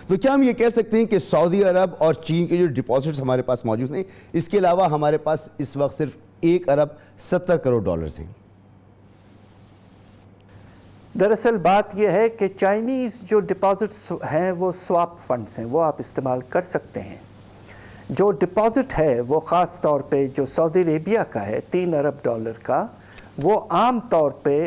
تو کیا ہم یہ کہہ سکتے ہیں کہ سعودی عرب اور چین کے جو ڈپازٹس ہمارے پاس موجود ہیں، اس کے علاوہ ہمارے پاس اس وقت صرف 1 ارب 70 کروڑ ڈالرز ہیں؟ دراصل بات یہ ہے کہ چائنیز جو ڈپازٹس ہیں وہ سواپ فنڈز ہیں، وہ آپ استعمال کر سکتے ہیں۔ جو ڈپازٹ ہے وہ خاص طور پہ جو سعودی عربیہ کا ہے 3 ارب ڈالر کا، وہ عام طور پہ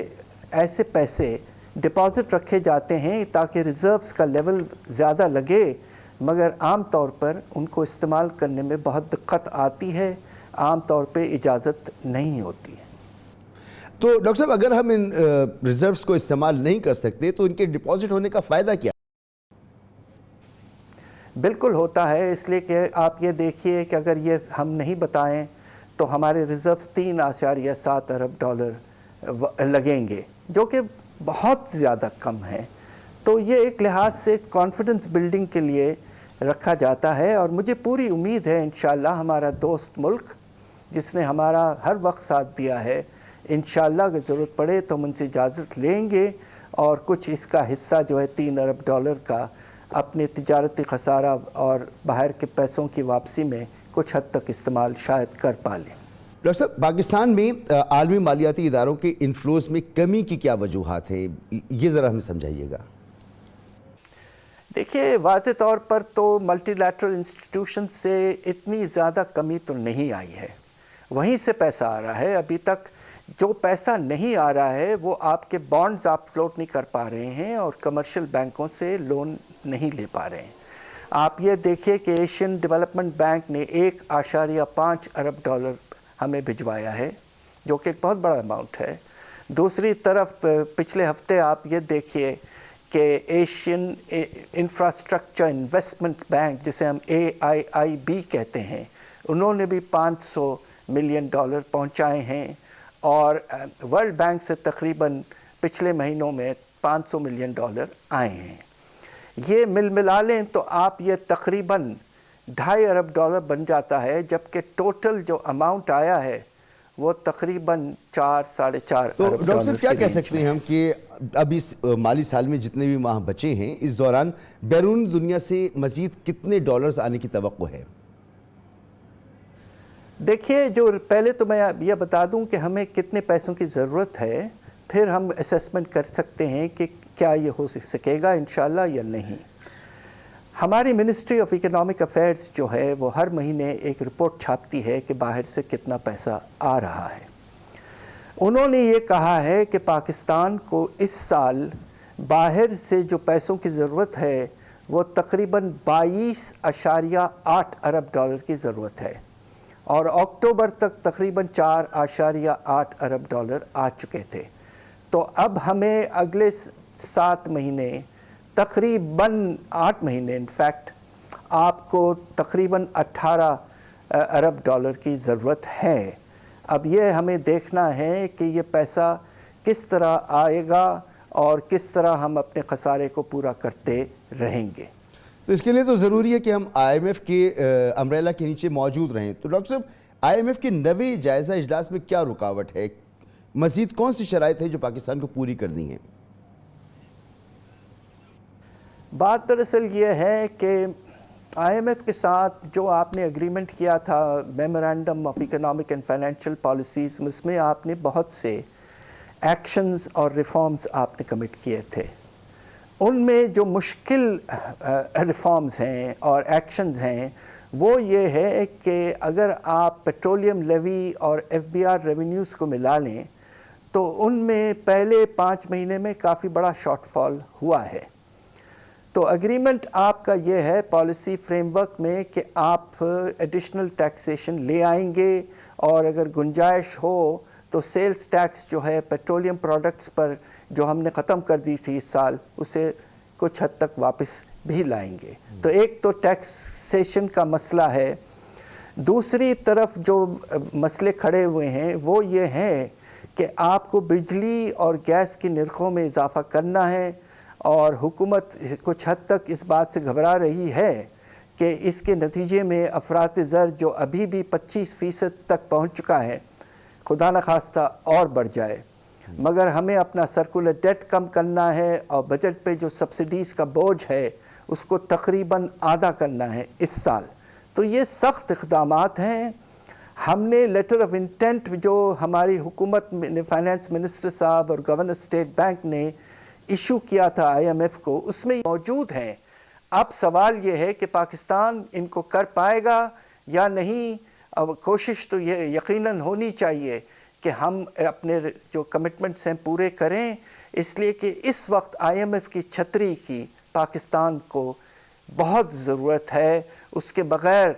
ایسے پیسے ڈپازٹ رکھے جاتے ہیں تاکہ ریزروز کا لیول زیادہ لگے، مگر عام طور پر ان کو استعمال کرنے میں بہت دقت آتی ہے، عام طور پہ اجازت نہیں ہوتی ہے۔ تو ڈاکٹر صاحب، اگر ہم ان ریزروز کو استعمال نہیں کر سکتے تو ان کے ڈپازٹ ہونے کا فائدہ کیا؟ بالکل ہوتا ہے، اس لیے کہ آپ یہ دیکھیے کہ اگر یہ ہم نہیں بتائیں تو ہمارے ریزروز 3.7 ارب ڈالر لگیں گے، جو کہ بہت زیادہ کم ہے۔ تو یہ ایک لحاظ سے کانفیڈنس بلڈنگ کے لیے رکھا جاتا ہے، اور مجھے پوری امید ہے انشاءاللہ ہمارا دوست ملک جس نے ہمارا ہر وقت ساتھ دیا ہے، انشاءاللہ اگر ضرورت پڑے تو ہم ان سے اجازت لیں گے اور کچھ اس کا حصہ جو ہے 3 ارب ڈالر کا اپنے تجارتی خسارہ اور باہر کے پیسوں کی واپسی میں کچھ حد تک استعمال شاید کر پا لیں۔ ڈاکٹر صاحب، پاکستان میں عالمی مالیاتی اداروں کے انفلوز میں کمی کی کیا وجوہات ہیں؟ یہ ذرا ہمیں سمجھائیے گا۔ دیکھیے، واضح طور پر تو ملٹی لیٹرل انسٹیٹیوشن سے اتنی زیادہ کمی تو نہیں آئی ہے، وہیں سے پیسہ آ رہا ہے۔ ابھی تک جو پیسہ نہیں آ رہا ہے وہ آپ کے بانڈز آپ فلوٹ نہیں کر پا رہے ہیں اور کمرشل بینکوں سے لون نہیں لے پا رہے ہیں۔ آپ یہ دیکھیے کہ ایشین ڈیولپمنٹ بینک نے 1.5 ارب ڈالر ہمیں بھجوایا ہے، جو کہ ایک بہت بڑا اماؤنٹ ہے۔ دوسری طرف پچھلے ہفتے آپ یہ دیکھیے کہ ایشین انفراسٹرکچر انویسٹمنٹ بینک، جسے ہم AIIB کہتے ہیں، انہوں نے بھی 500 ملین ڈالر پہنچائے ہیں، اور ورلڈ بینک سے تقریباً پچھلے مہینوں میں 500 ملین ڈالر آئے ہیں۔ یہ ملا لیں تو آپ یہ تقریباً 2.5 ارب ڈالر بن جاتا ہے، جبکہ ٹوٹل جو اماؤنٹ آیا ہے وہ تقریباً 4-4.5 تو ارب ڈاکٹر ڈالر صاحب، کیا کے کہہ رینج سکتے میں ہیں ہم کہ اب اس مالی سال میں جتنے بھی ماہ بچے ہیں، اس دوران بیرون دنیا سے مزید کتنے ڈالرز آنے کی توقع ہے؟ دیکھیے، جو پہلے تو میں یہ بتا دوں کہ ہمیں کتنے پیسوں کی ضرورت ہے، پھر ہم اسیسمنٹ کر سکتے ہیں کہ کیا یہ ہو سکے گا انشاءاللہ یا نہیں۔ ہماری منسٹری آف اکنامک افیئرز جو ہے وہ ہر مہینے ایک رپورٹ چھاپتی ہے کہ باہر سے کتنا پیسہ آ رہا ہے۔ انہوں نے یہ کہا ہے کہ پاکستان کو اس سال باہر سے جو پیسوں کی ضرورت ہے وہ تقریباً 22.8 ارب ڈالر کی ضرورت ہے، اور اکتوبر تک تقریباً 4.8 ارب ڈالر آ چکے تھے۔ تو اب ہمیں اگلے 7 مہینے، تقریباً 8 مہینے انفیکٹ، آپ کو تقریباً 18 ارب ڈالر کی ضرورت ہے۔ اب یہ ہمیں دیکھنا ہے کہ یہ پیسہ کس طرح آئے گا اور کس طرح ہم اپنے خسارے کو پورا کرتے رہیں گے۔ تو اس کے لیے تو ضروری ہے کہ ہم IMF کے امبریلا کے نیچے موجود رہیں۔ تو ڈاکٹر صاحب، IMF کے 9ویں جائزہ اجلاس میں کیا رکاوٹ ہے؟ مزید کون سی شرائط ہے جو پاکستان کو پوری کرنی ہے؟ بات دراصل یہ ہے کہ IMF کے ساتھ جو آپ نے اگریمنٹ کیا تھا memorandum of economic and financial policies, اس میں آپ نے بہت سے ایکشنز اور ریفارمز آپ نے کمٹ کیے تھے۔ ان میں جو مشکل ریفارمز ہیں اور ایکشنز ہیں وہ یہ ہے کہ اگر آپ پیٹرولیم لیوی اور FBR ریونیوز کو ملا لیں تو ان میں پہلے 5 مہینے میں کافی بڑا شارٹ فال ہوا ہے۔ تو اگریمنٹ آپ کا یہ ہے پالیسی فریم ورک میں کہ آپ ایڈیشنل ٹیکسیشن لے آئیں گے، اور اگر گنجائش ہو تو سیلز ٹیکس جو ہے پیٹرولیم پروڈکٹس پر جو ہم نے ختم کر دی تھی اس سال، اسے کچھ حد تک واپس بھی لائیں گے۔ تو ایک تو ٹیکسیشن کا مسئلہ ہے۔ دوسری طرف جو مسئلے کھڑے ہوئے ہیں وہ یہ ہیں کہ آپ کو بجلی اور گیس کی نرخوں میں اضافہ کرنا ہے، اور حکومت کچھ حد تک اس بات سے گھبرا رہی ہے کہ اس کے نتیجے میں افراط زر جو ابھی بھی 25% تک پہنچ چکا ہے، خدا نخواستہ اور بڑھ جائے۔ مگر ہمیں اپنا سرکولر ڈیٹ کم کرنا ہے، اور بجٹ پہ جو سبسڈیز کا بوجھ ہے اس کو تقریباً آدھا کرنا ہے اس سال. تو یہ سخت اقدامات ہیں. ہم نے لیٹر آف انٹینٹ جو ہماری حکومت نے فائنانس منسٹر صاحب اور گورنر اسٹیٹ بینک نے ایشو کیا تھا IMF کو, اس میں موجود ہیں. اب سوال یہ ہے کہ پاکستان ان کو کر پائے گا یا نہیں. اب کوشش تو یہ یقیناً ہونی چاہیے کہ ہم اپنے جو کمٹمنٹس ہیں پورے کریں, اس لیے کہ اس وقت IMF کی چھتری کی پاکستان کو بہت ضرورت ہے. اس کے بغیر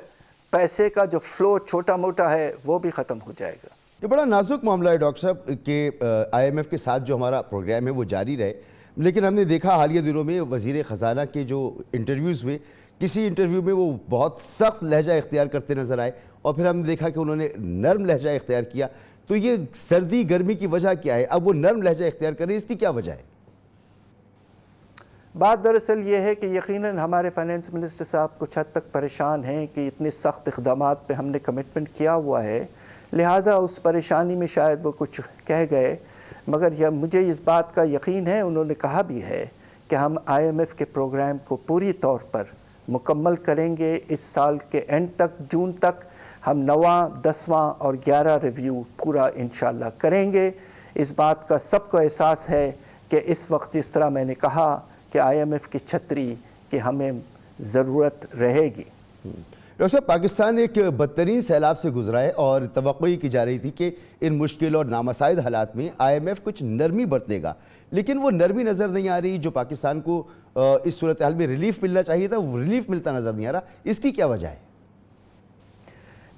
پیسے کا جو فلو چھوٹا موٹا ہے وہ بھی ختم ہو جائے گا. یہ بڑا نازک معاملہ ہے ڈاکٹر صاحب کہ IMF کے ساتھ جو ہمارا پروگرام ہے وہ جاری رہے, لیکن ہم نے دیکھا حالیہ دنوں میں وزیر خزانہ کے جو انٹرویوز ہوئے, کسی انٹرویو میں وہ بہت سخت لہجہ اختیار کرتے نظر آئے, اور پھر ہم نے دیکھا کہ انہوں نے نرم لہجہ اختیار کیا. تو یہ سردی گرمی کی وجہ کیا ہے؟ اب وہ نرم لہجہ اختیار کریں, اس کی کیا وجہ ہے؟ بات دراصل یہ ہے کہ یقیناً ہمارے فائنانس منسٹر صاحب کچھ حد تک پریشان ہیں کہ اتنے سخت اقدامات پہ ہم نے کمٹمنٹ کیا ہوا ہے, لہٰذا اس پریشانی میں شاید وہ کچھ کہہ گئے. مگر مجھے اس بات کا یقین ہے, انہوں نے کہا بھی ہے کہ ہم IMF کے پروگرام کو پوری طور پر مکمل کریں گے اس سال کے اینڈ تک. جون تک ہم 9واں 10واں اور 11 ریویو پورا انشاءاللہ کریں گے. اس بات کا سب کو احساس ہے کہ اس وقت جس طرح میں نے کہا کہ IMF کی چھتری کی ہمیں ضرورت رہے گی. ڈاکٹر صاحب, پاکستان ایک بدترین سیلاب سے گزرا ہے اور توقع کی جا رہی تھی کہ ان مشکل اور نامساعد حالات میں IMF کچھ نرمی برتے گا, لیکن وہ نرمی نظر نہیں آ رہی. جو پاکستان کو اس صورتحال میں ریلیف ملنا چاہیے تھا وہ ریلیف ملتا نظر نہیں آ رہا. اس کی کیا وجہ ہے؟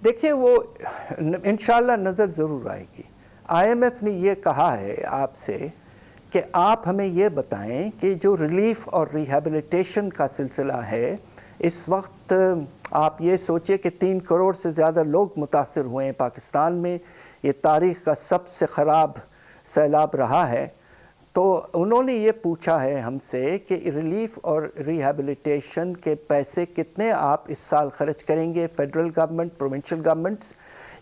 دیکھیے, وہ انشاءاللہ نظر ضرور آئے گی. IMF نے یہ کہا ہے آپ سے کہ آپ ہمیں یہ بتائیں کہ جو ریلیف اور ریہیبلیٹیشن کا سلسلہ ہے, اس وقت آپ یہ سوچیں کہ 3 کروڑ سے زیادہ لوگ متاثر ہوئے ہیں پاکستان میں. یہ تاریخ کا سب سے خراب سیلاب رہا ہے. تو انہوں نے یہ پوچھا ہے ہم سے کہ ریلیف اور ریہیبلیٹیشن کے پیسے کتنے آپ اس سال خرچ کریں گے, فیڈرل گورنمنٹ, پروونشل گورنمنٹس,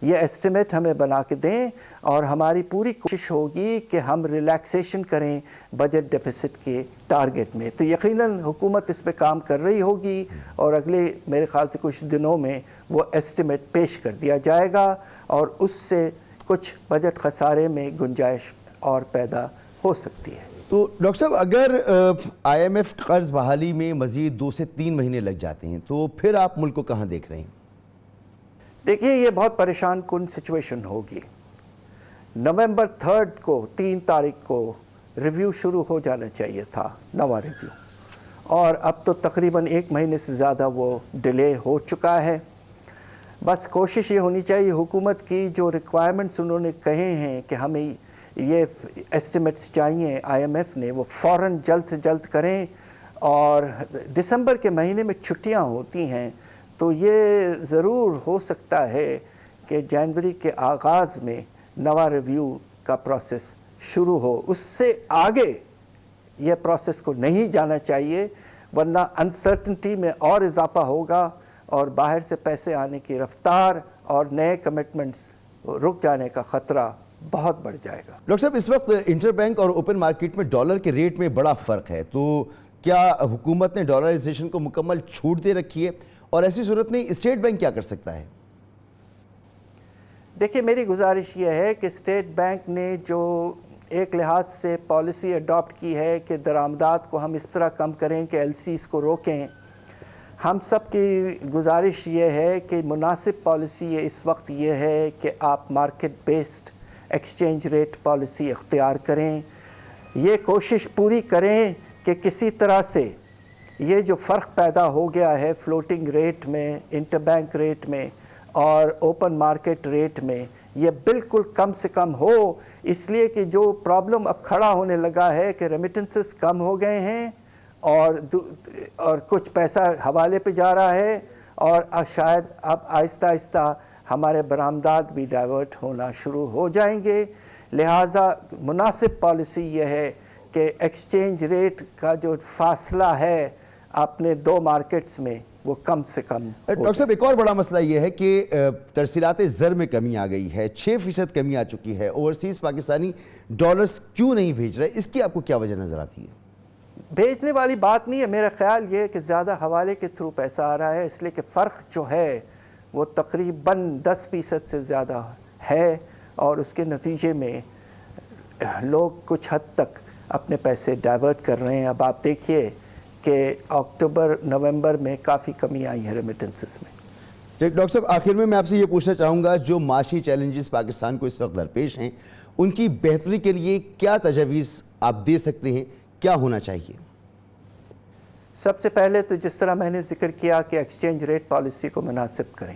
یہ ایسٹیمیٹ ہمیں بنا کے دیں, اور ہماری پوری کوشش ہوگی کہ ہم ریلیکسیشن کریں بجٹ ڈیفیسٹ کے ٹارگٹ میں. تو یقیناً حکومت اس پہ کام کر رہی ہوگی, اور اگلے میرے خیال سے کچھ دنوں میں وہ ایسٹیمیٹ پیش کر دیا جائے گا, اور اس سے کچھ بجٹ خسارے میں گنجائش اور پیدا ہو سکتی ہے. تو ڈاکٹر صاحب, اگر IMF قرض بحالی میں مزید 2 سے 3 مہینے لگ جاتے ہیں تو پھر آپ ملک کو کہاں دیکھ رہے ہیں؟ دیکھیے, یہ بہت پریشان کن سچویشن ہوگی. نومبر 3 کو 3 تاریخ کو ریویو شروع ہو جانا چاہیے تھا, 9واں ریویو, اور اب تو تقریباً 1 مہینے سے زیادہ وہ ڈیلے ہو چکا ہے. بس کوشش یہ ہونی چاہیے حکومت کی, جو ریکوائرمنٹس انہوں نے کہے ہیں کہ ہمیں یہ ایسٹیمیٹس چاہیے IMF نے, وہ فوراً جلد سے جلد کریں. اور دسمبر کے مہینے میں چھٹیاں ہوتی ہیں, تو یہ ضرور ہو سکتا ہے کہ جنوری کے آغاز میں 9واں ریویو کا پروسیس شروع ہو. اس سے آگے یہ پروسیس کو نہیں جانا چاہیے, ورنہ انسرٹنٹی میں اور اضافہ ہوگا, اور باہر سے پیسے آنے کی رفتار اور نئے کمٹمنٹس رک جانے کا خطرہ بہت بڑھ جائے گا. ڈاکٹر صاحب, اس وقت انٹر بینک اور اوپن مارکیٹ میں ڈالر کے ریٹ میں بڑا فرق ہے, تو کیا حکومت نے ڈالرائزیشن کو مکمل چھوٹ دے رکھی ہے, اور ایسی صورت میں اسٹیٹ بینک کیا کر سکتا ہے؟ دیکھیے, میری گزارش یہ ہے کہ اسٹیٹ بینک نے جو ایک لحاظ سے پالیسی اڈاپٹ کی ہے کہ درآمدات کو ہم اس طرح کم کریں کہ LCs کو روکیں, ہم سب کی گزارش یہ ہے کہ مناسب پالیسی اس وقت یہ ہے کہ آپ market based exchange rate policy اختیار کریں. یہ کوشش پوری کریں کہ کسی طرح سے یہ جو فرق پیدا ہو گیا ہے فلوٹنگ ریٹ میں, انٹر بینک ریٹ میں اور اوپن مارکیٹ ریٹ میں, یہ بالکل کم سے کم ہو. اس لیے کہ جو پرابلم اب کھڑا ہونے لگا ہے کہ ریمیٹنسز کم ہو گئے ہیں, اور کچھ پیسہ حوالے پہ جا رہا ہے, اور شاید اب آہستہ آہستہ ہمارے برآمدات بھی ڈائیورٹ ہونا شروع ہو جائیں گے. لہٰذا مناسب پالیسی یہ ہے کہ ایکسچینج ریٹ کا جو فاصلہ ہے اپنے 2 مارکیٹس میں وہ کم سے کم ہو. ڈاکٹر صاحب, ایک اور بڑا مسئلہ یہ ہے کہ ترسیلات زر میں کمی آ گئی ہے, 6% کمی آ چکی ہے. اوورسیز پاکستانی ڈالرز کیوں نہیں بھیج رہے, اس کی آپ کو کیا وجہ نظر آتی ہے؟ بھیجنے والی بات نہیں ہے، میرا خیال یہ ہے کہ زیادہ حوالے کے تھرو پیسہ آ رہا ہے، اس لیے کہ فرق جو ہے وہ تقریباً 10% سے زیادہ ہے، اور اس کے نتیجے میں لوگ کچھ حد تک اپنے پیسے ڈائیورٹ کر رہے ہیں۔ اب آپ دیکھیے کہ اکتوبر نومبر میں کافی کمی آئی ہے ریمیٹنسز میں۔ ڈاکٹر صاحب آخر میں آپ سے یہ پوچھنا چاہوں گا، جو معاشی چیلنجز پاکستان کو اس وقت درپیش ہیں ان کی بہتری کے لیے کیا تجاویز آپ دے سکتے ہیں، کیا ہونا چاہیے؟ سب سے پہلے تو جس طرح میں نے ذکر کیا کہ ایکسچینج ریٹ پالیسی کو مناسب کریں،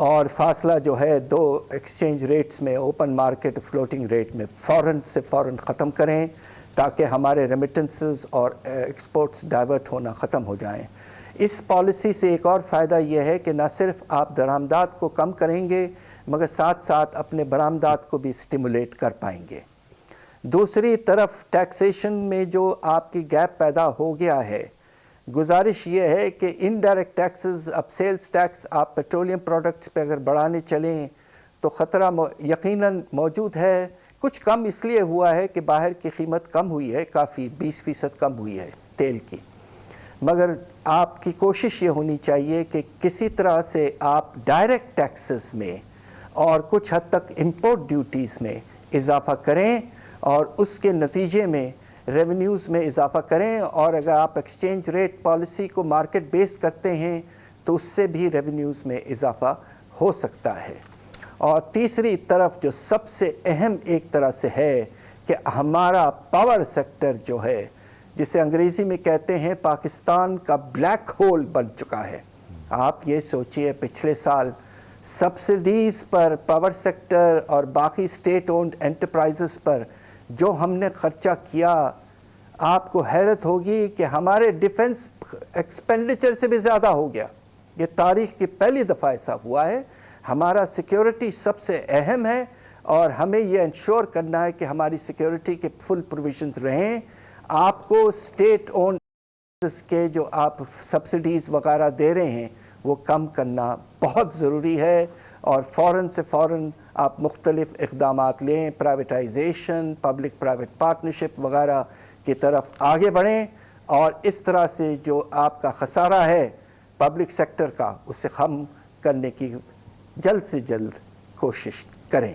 اور فاصلہ جو ہے دو ایکسچینج ریٹس میں، اوپن مارکیٹ فلوٹنگ ریٹ میں، فوراً ختم کریں تاکہ ہمارے ریمیٹنسز اور ایکسپورٹس ڈائیورٹ ہونا ختم ہو جائیں۔ اس پالیسی سے ایک اور فائدہ یہ ہے کہ نہ صرف آپ درآمدات کو کم کریں گے مگر ساتھ ساتھ اپنے برآمدات کو بھی سٹیمولیٹ کر پائیں گے۔ دوسری طرف ٹیکسیشن میں جو آپ کی گیپ پیدا ہو گیا ہے، گزارش یہ ہے کہ انڈائریکٹ ٹیکسز، اب سیلز ٹیکس آپ پیٹرولیم پروڈکٹس پہ اگر بڑھانے چلیں تو خطرہ یقیناً موجود ہے۔ کچھ کم اس لیے ہوا ہے کہ باہر کی قیمت کم ہوئی ہے، کافی 20% کم ہوئی ہے تیل کی، مگر آپ کی کوشش یہ ہونی چاہیے کہ کسی طرح سے آپ ڈائریکٹ ٹیکسز میں اور کچھ حد تک امپورٹ ڈیوٹیز میں اضافہ کریں اور اس کے نتیجے میں ریونیوز میں اضافہ کریں، اور اگر آپ ایکسچینج ریٹ پالیسی کو مارکیٹ بیس کرتے ہیں تو اس سے بھی ریونیوز میں اضافہ ہو سکتا ہے۔ اور تیسری طرف جو سب سے اہم ایک طرح سے ہے کہ ہمارا پاور سیکٹر جو ہے، جسے انگریزی میں کہتے ہیں پاکستان کا بلیک ہول بن چکا ہے۔ آپ یہ سوچئے پچھلے سال سبسڈیز پر پاور سیکٹر اور باقی اسٹیٹ اونڈ انٹرپرائزز پر جو ہم نے خرچہ کیا، آپ کو حیرت ہوگی کہ ہمارے ڈیفنس ایکسپینڈیچر سے بھی زیادہ ہو گیا۔ یہ تاریخ کی پہلی دفعہ ایسا ہوا ہے۔ ہمارا سیکیورٹی سب سے اہم ہے اور ہمیں یہ انشور کرنا ہے کہ ہماری سیکیورٹی کے فل پروویژنز رہیں۔ آپ کو اسٹیٹ اونڈ کے جو آپ سبسڈیز وغیرہ دے رہے ہیں وہ کم کرنا بہت ضروری ہے، اور فوراً سے فوراً آپ مختلف اقدامات لیں، پرائیویٹائزیشن، پبلک پرائیویٹ پارٹنرشپ وغیرہ کی طرف آگے بڑھیں، اور اس طرح سے جو آپ کا خسارہ ہے پبلک سیکٹر کا اسے کم کرنے کی جلد سے جلد کوشش کریں۔